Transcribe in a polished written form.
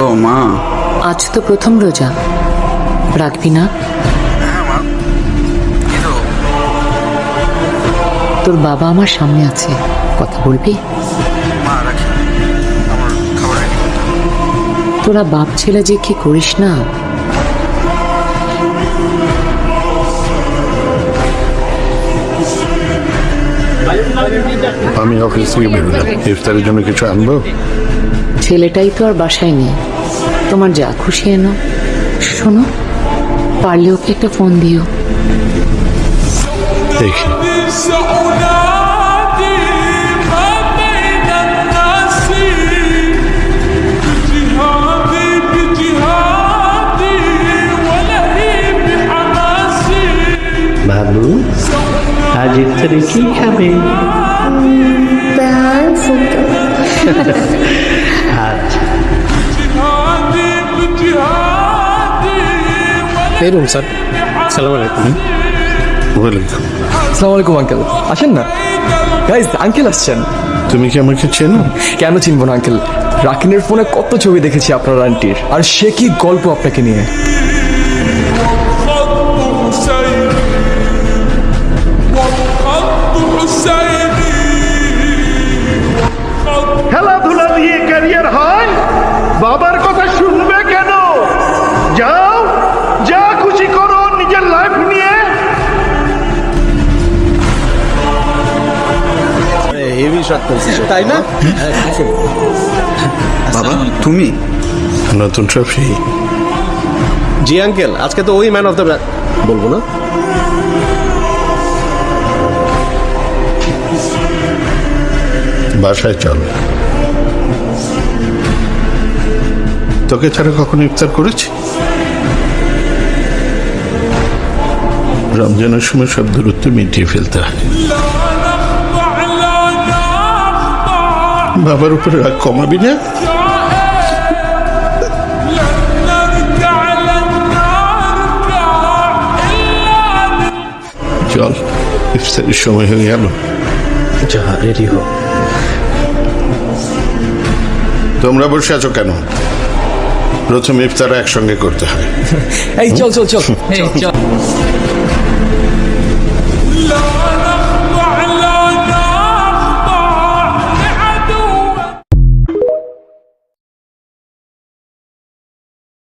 ও মা, আজ তো প্রথম রোজা, রাখবি না? হ্যাঁ মা, কিন্তু তোর বাবা আমার সামনে আছে, কথা বলবি? মা রাখি, আমার খাবার রেডি করতে হবে। তোরা বাপ ছেলে যে কি করিস না। আমি অফিস থেকে বেরোলাম, ইফতারের জন্য কিছু আনবো? ছেলেটাই তো আর বাসায় নেই, তোমার যা খুশি এনো। শোনো, পারলে ওকে একটা ফোন দিও। দেখি। বাবু, আজ ইফতারে কি খাবে? আচ্ছা, বেরুন স্যার। সালাম আলাইকুম। ওয়েলকাম। আসসালামু আলাইকুম আঙ্কেল, আসেন না। গাইজ, আঙ্কেল আসছেন। তুমি কি আমাকে চেনো? কেন চিনবো না আঙ্কেল, রাকিনের ফোনে কত ছবি দেখেছি আপনার আন্টির, আর সে কি গল্প আপনাকে নিয়ে। খেলাধুলা দিয়ে ক্যারিয়ার হয়? বাবার কথা শুনবে কেন? যাও, যা খুশি করো নিজের লাইফ নিয়ে। তাই না? বাবা তুমি? নতুন ট্রফি? জি আঙ্কেল, আজকে তো ওই ম্যান অফ দ্য বলবো না। বাসায় চল। তোকে ছাড়া কখনো ইফতার করেছি? রমজানের সময় সব দূরত্ব মিটিয়ে ফেলতে হয়। বাবার উপরে রাগ কমাবি না? চল, ইফতারের সময় হয়ে গেল। যা রেডি হোক। তোমরা বসে আছো কেন? প্রথম ইফতার একসঙ্গে করতে হয়। এই চল চল চল।